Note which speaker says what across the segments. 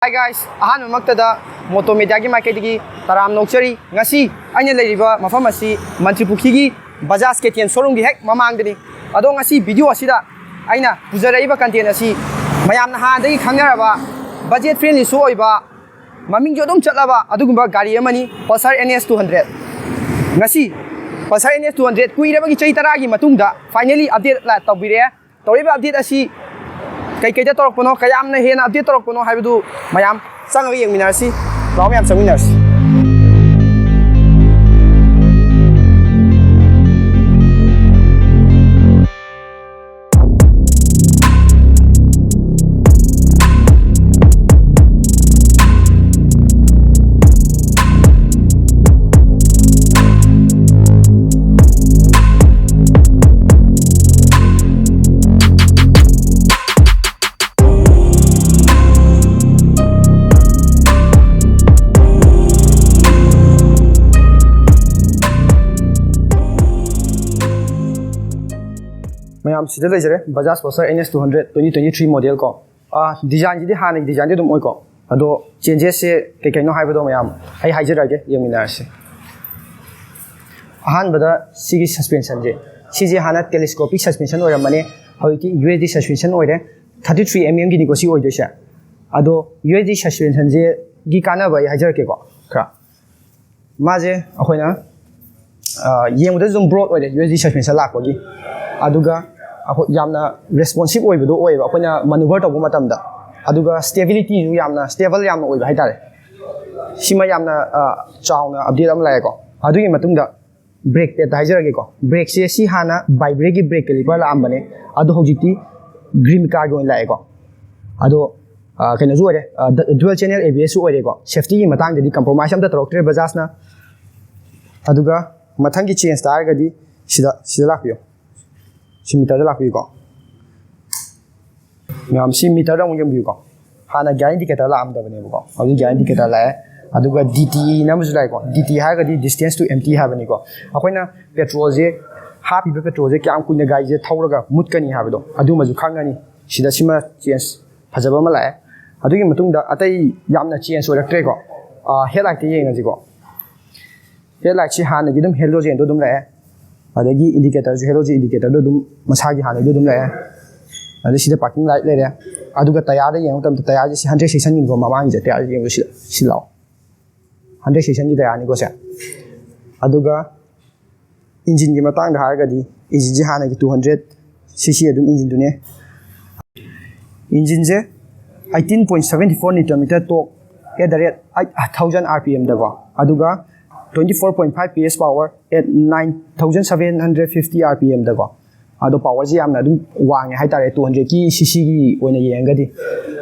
Speaker 1: Hi guys, ahan mamaktada moto media gi market gi taram nokchari ngasi aina leiriba mafam asi Mantripukhi gi Bajaj KTM showroom gi hek mamang dani ado ngasi video asida aina pujaraiba content asi mayam na ha dagi khangaraba budget friendly so oiba maming jodom chatlaba adugumba gari amani Pulsar NS 200 ngasi Pulsar NS 200 kuiraba gi chai tara gi matungda finally update la tawbire tawriba update asi kay kay torok puno kaya am na hena update torok puno haibu mayam sang yang minarsi law mayam sang minarsi mayam sida lejare Bajaj Pulsar NS 200 2023 model ko design ji hana design de dum oi ko ado changes se ke ke no haibado mayam ai haijarage yeminarse ahan bada sigi suspension je sigi hana telescopic suspension ora mane hoiki USD suspension oire 33 mm gi ni ko si oi desha ado USD suspension je gi kana bai haijarake ko kra maje akoina yemuda zum broad oire USD suspension lakko gi aduga ako yamna responsive oibedo oiba akoina maneuver tawba matamda aduga stability ju yamna stable yamna oiba haitare sima yamna chawna update am lae ko adugi matungda brake pad haijarage ko brake se si hana vibrate gi brake caliper la ambane adu hojiti green car go lae ko ado kaina ju ore dual channel ABS ore ko safety gi matang de compromise am da tractor Bajaj na aduga mathangi change tar gadi sida lakpiyo si meter da lakpi ko ngam si meter da ngam bi ko hana guide indicator la am da bane ko adu guide indicator la aduga DTE na musu lai ko DTE ha ga di distance to empty ha bane ko akoina petrol je happy petrol je kyam kunya gai je thauraga mutkani ha bado adu maju khangani sida sima change phajaba ma la adugi matung da atai yamna change oraktre ko headlight te yenga ji ko headlight chi hana gi dum halogen do dum la adagi indicator ju halogen indicator do dum masagi hana do dum la adi sida parking light le re aduga tayar de yeng tam tayar ji 100 section ni go mamang je tayar yeng si law 100 section ni tayar ni go se aduga engine gi matang da har ga di engine ji hana gi 200 cc adum engine du ne engine je 18.74 Nm torque at the rate 8000 rpm da go aduga 24.5 PS power at 9750 rpm da go ado power ji amna dum wange haitare 200 ki cc gi oina yengadi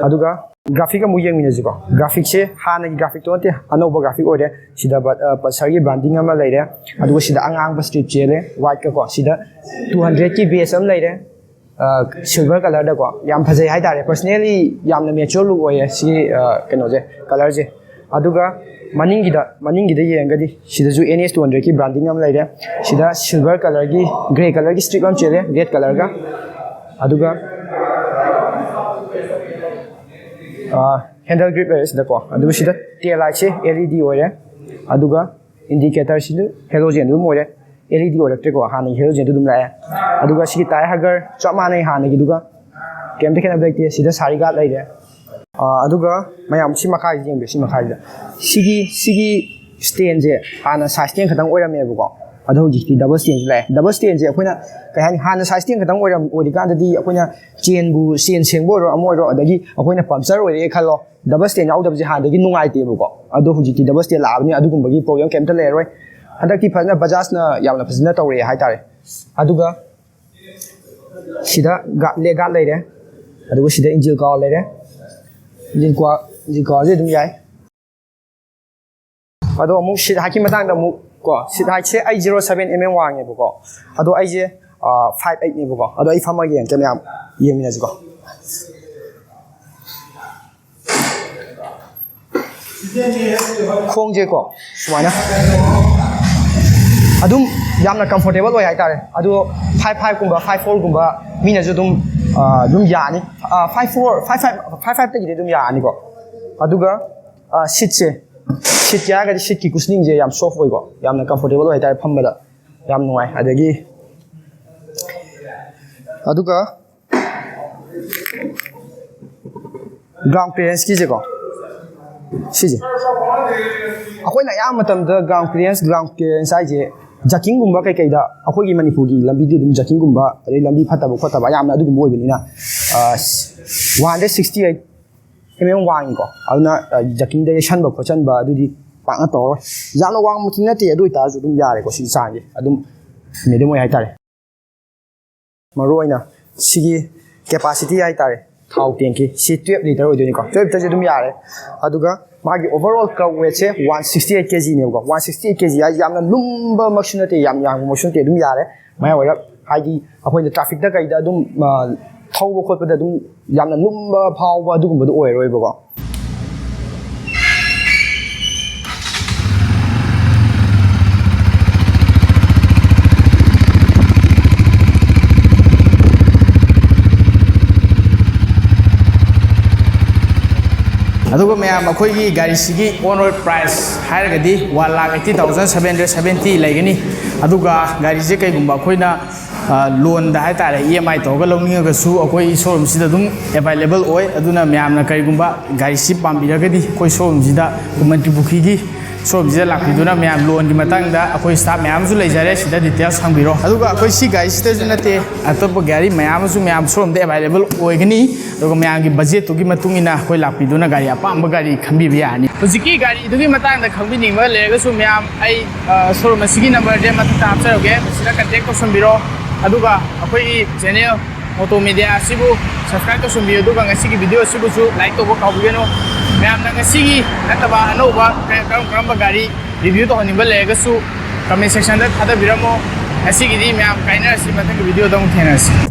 Speaker 1: aduga graphic amu yeng mina ji ko graphic se hana gi graphic to te anoba graphic ore sida Pulsar gi branding ama leire aduga sida angang ba strip chele white ka ko sida 200 ki base am leire silver color da ko yam phajai haitare personally yamna mature look oye si keno je color je aduga maningi da yengadi sida ju NS 200 ki branding am laire sida silver color gi gray color gi strip am chele red color ga aduga handle grip is da ko aduga sida tail light che LED oire aduga indicator sidu halogen dum oire LED oire ko hana halogen dum la aduga sigi tire hagar chama nei hana gi duga kemte khena black te sida sari ga laire aduga mayam si makai jeng be si makai da sigi stand je hana size stand khatang oirame bu ko adu hojiki double stand lai double stand je akoina kai hani hana size stand khatang oiram odikan da di akoina chain bu chain sengbo ro amoi ro adagi akoina puncture oire khalo double stand yaudab je han dagi nungai te bu ko adu hojiki double stand laabni adugumba gi problem kemta le roi hadaki phajna Bajaj na yamna phajna tawre haitare aduga sida le ga leire aduga sida engine ka leire engine ka je dum yai ado mu sit haki matang da mu ko sit hai che ai 07 mm wange bu ko ado ai je 58 ni bu ko ado ai fama gen kem yam yemina ji ko khong je ko sumana adum yamna comfortable oi hai tare ado 55 kumba 54 kumba mina ju dum यानी 54 55 55 तक दum यानी को ꯑꯗꯨꯒ ꯁꯤꯠꯁꯦ ꯁꯤꯠꯀꯤ ꯍꯥꯏꯔꯒꯗꯤ ꯁꯤꯠꯀꯤ ꯀꯨꯁꯅꯤꯡꯁꯦ ꯌꯥꯝ ꯁꯣꯐ ꯑꯣꯏꯀꯣ ꯌꯥꯝꯅ comfortable ꯑꯣꯏ ꯍꯥꯏꯇꯥꯔꯦ ꯐꯝꯕꯗ ꯌꯥꯝ ꯅꯨꯡꯉꯥꯏ ꯑꯗꯒꯤ ꯑꯗꯨꯒ ꯒ꯭ꯔꯥꯎꯟ ꯀ꯭ꯂꯤꯌꯔꯦꯟꯁꯀꯤꯁꯦꯀꯣ ꯁꯤꯁꯦ ꯑꯩꯈꯣꯏꯅ ꯑꯌꯥꯝꯕ ꯃꯇꯝꯗ ꯒ꯭ꯔꯥꯎꯟ ꯀ꯭ꯂꯤꯌꯔꯦꯟꯁ ꯍꯥꯏꯁꯦ ꯖꯀꯤꯡꯒꯨꯝꯕ ꯀꯩꯀꯩꯗ ꯑꯩꯈꯣꯏꯒꯤ ꯃꯅꯤꯄꯨꯔꯒꯤ ꯂꯝꯕꯤꯗꯤ ꯑꯗꯨꯝ ꯖꯀꯤꯡꯒꯨꯝꯕ ꯑꯗꯩ ꯂꯝꯕꯤ ꯐꯠꯇꯕ ꯈꯣꯠꯇꯕ ꯌꯥꯝꯅ ꯑꯗꯨꯒꯨꯝꯕ ꯑꯣꯏꯕꯅꯤꯅ 168 ꯋꯥꯡꯉꯤꯀꯣ ꯑꯗꯨꯅ ꯖꯀꯤꯡꯗ ꯌꯩꯁꯟꯕ ꯈꯣꯠꯆꯟꯕ ꯑꯗꯨꯗꯤ ꯄꯥꯛꯅ ꯇꯧꯔꯣꯏ ꯌꯥꯝꯅ ꯋꯥꯡꯕꯃꯛꯇꯤ ꯅꯠꯇꯦ ꯑꯗꯨ ꯑꯣꯏꯇꯥꯔꯁꯨ ꯑꯗꯨꯝ ꯌꯥꯔꯦꯀꯣ ꯁꯤꯒꯤ ꯆꯥꯡꯁꯦ ꯑꯗꯨꯝ ꯃꯦꯗꯤꯌꯝ ꯑꯣꯏ ꯍꯥꯏꯇꯥꯔꯦ ꯃꯔꯨꯑꯣꯏꯅ ꯁꯤꯒꯤ ꯀꯦꯄꯥꯁꯤꯇꯤ ꯍꯥꯏꯇꯥꯔꯦ ꯊꯥꯎ ꯇꯦꯡꯀꯤ ꯁꯤ 12 ꯂꯤꯇꯔ ꯑꯣꯏꯗꯣꯏꯅꯤꯀꯣ 12 ꯂꯤꯇꯔꯁꯦ ꯑꯗꯨꯝ ꯌꯥꯔꯦ ꯑꯗꯨꯒ ꯃꯥꯒꯤ ꯑꯣꯚꯔꯑꯣꯜ ꯀꯔꯕ ꯋꯦꯠꯁꯦ 168 kgꯅꯦꯕꯀꯣ 168 kg ꯍꯥꯏꯁꯦ ꯌꯥꯝꯅ ꯂꯨꯝꯕꯃꯛꯁꯨ ꯅꯠꯇꯦ ꯌꯥꯝ ꯌꯥꯡꯕꯃꯛꯁꯨ ꯅꯠꯇꯦ ꯑꯗꯨꯝ ꯌꯥꯔꯦ ꯃꯌꯥꯏ ꯑꯣꯏꯔꯞ ꯍꯥꯏꯗꯤ ꯑꯩꯈꯣꯏꯅ ꯇ꯭ꯔꯥꯐꯤꯛꯇ ꯀꯩꯗ ꯑꯗꯨꯝ ꯊꯧꯕ ꯈꯣꯠꯄꯗ ꯑꯗꯨꯝ ꯌꯥꯝꯅ ꯂꯨꯝꯕ ꯐꯥꯎꯕ ꯑꯗꯨꯒꯨꯝꯕꯗꯣ ꯑꯣꯏꯔꯣꯏꯕꯀꯣ
Speaker 2: ꯑꯗꯨꯒ ꯃꯌꯥꯝ ꯑꯩꯈꯣꯏꯒꯤ ꯒꯥꯔꯤꯁꯤꯒꯤ ꯑꯣꯟ ꯔꯣꯗ ꯄ꯭ꯔꯥꯏꯁ ꯍꯥꯏꯔꯒꯗꯤ 1,80,770 ꯂꯩꯒꯅꯤ ꯑꯗꯨꯒ ꯒꯥꯔꯤꯁꯦ ꯀꯩꯒꯨꯝꯕ ꯑꯩꯈꯣꯏꯅ ꯂꯣꯟꯗ ꯍꯥꯏꯇꯥꯔꯦ EMI ꯇꯧꯔꯒ ꯂꯧꯅꯤꯡꯉꯒꯁꯨ ꯑꯩꯈꯣꯏ ꯁꯣꯔꯨꯝꯁꯤꯗ ꯑꯗꯨꯝ ꯑꯦꯕꯥꯏꯂꯦꯕꯜ ꯑꯣꯏ ꯑꯗꯨꯅ ꯃꯌꯥꯝꯅ ꯀꯔꯤꯒꯨꯝꯕ ꯒꯥꯔꯤꯁꯤ ꯄꯥꯝꯕꯤꯔꯒꯗꯤ ꯑꯩꯈꯣꯏ ꯁꯣꯔꯨꯝꯁꯤꯗ ꯃꯟꯇ꯭ꯔꯤ ꯄꯨꯈ꯭ꯔꯤꯒꯤ ꯁꯣꯔꯨꯝꯁꯤꯗ ꯂꯥꯛꯄꯤꯗꯨꯅ ꯃꯌꯥꯝ ꯂꯣꯟꯒꯤ ꯃꯇꯥꯡꯗ ꯑꯩꯈꯣꯏ ꯁ꯭ꯇꯥꯐ ꯃꯌꯥꯝꯁꯨ ꯂꯩꯖꯔꯦ ꯁꯤꯗ ꯗꯤꯇꯦꯜꯁ ꯍꯪꯕꯤꯔꯣ ꯑꯗꯨꯒ ꯑꯩꯈꯣꯏ ꯁꯤ ꯒꯥꯔꯤꯁꯤꯗꯁꯨ ꯅꯠꯇꯦ ꯑꯇꯣꯞꯄ ꯒꯥꯔꯤ ꯃꯌꯥꯝ ꯑꯃꯁꯨ ꯃꯌꯥꯝ ꯁꯣꯔꯨꯝꯗ ꯑꯦꯕꯥꯏꯂꯦꯕल ꯑꯣꯏꯒꯅꯤ ꯑꯗꯨꯒ ꯃꯌꯥꯝꯒꯤ ꯕꯖꯦꯠꯇꯨꯒꯤ ꯃꯇꯨꯡ ꯏꯟꯅ ꯑꯩꯈꯣꯏ ꯂꯥꯛꯄꯤꯗꯨꯅ ꯒꯥꯔꯤ ꯑꯄꯥꯝꯕ ꯒꯥꯔꯤ ꯈꯟꯕꯤꯕ ꯌꯥꯔꯅꯤ ꯍꯧꯖꯤꯛꯀꯤ ꯒꯥꯔꯤꯗꯨꯒꯤ ꯃꯇꯥꯡꯗ ꯈꯪꯕꯤꯅꯤꯡꯕ ꯂꯩꯔꯒꯁꯨ ꯃꯌꯥꯝ ꯑꯩ ꯁꯣꯔꯨꯝ ꯑꯁꯤꯒꯤ ꯅꯝꯕꯔꯁꯦ ꯃꯊꯛꯇ ꯍꯥꯞꯆꯔꯒꯦ ꯃꯁꯤꯗ ꯀꯟꯇꯦꯛ ꯇꯧꯁꯟꯕꯤꯔꯣ ꯑꯗꯨꯒ ꯑꯩꯈꯣꯏꯒꯤ ꯆꯦꯅꯦꯜ ꯃꯣꯇꯣ ꯃꯤꯗꯤꯌꯥ ꯑꯁꯤꯕꯨ ꯁꯕꯁꯀ꯭ꯔꯥꯏꯕ ꯇꯧꯁꯟꯕꯤꯌꯨ ꯑꯗꯨꯒ ꯉꯁꯤꯒꯤ ꯚꯤꯗꯤꯑꯣ ꯑꯁꯤꯕꯨꯁꯨ ꯂꯥꯏꯛ ꯇꯧꯕ ꯀꯥꯎꯕꯤꯒꯅꯨ ꯃꯌꯥꯝꯅ ꯉꯁꯤꯒꯤ ꯅꯠꯇꯕ ꯑꯅꯧꯕ ꯀꯔꯝꯕ ꯒꯥꯔꯤ ꯔꯤꯚꯤꯌꯨ ꯇꯧꯍꯟꯅꯤꯡꯕ ꯂꯩꯔꯒꯁꯨ ꯀꯃꯦꯟ ꯁꯦꯛꯁꯟꯗ ꯊꯥꯗꯕꯤꯔꯝꯃꯣ ꯉꯁꯤꯒꯤꯗꯤ ꯃꯌꯥꯝ ꯀꯥꯏꯅꯔꯁꯤ ꯃꯊꯪꯒꯤ ꯚꯤꯗꯤꯑꯣꯗ ꯑꯃꯨꯛ ꯊꯦꯡꯅꯔꯁꯤ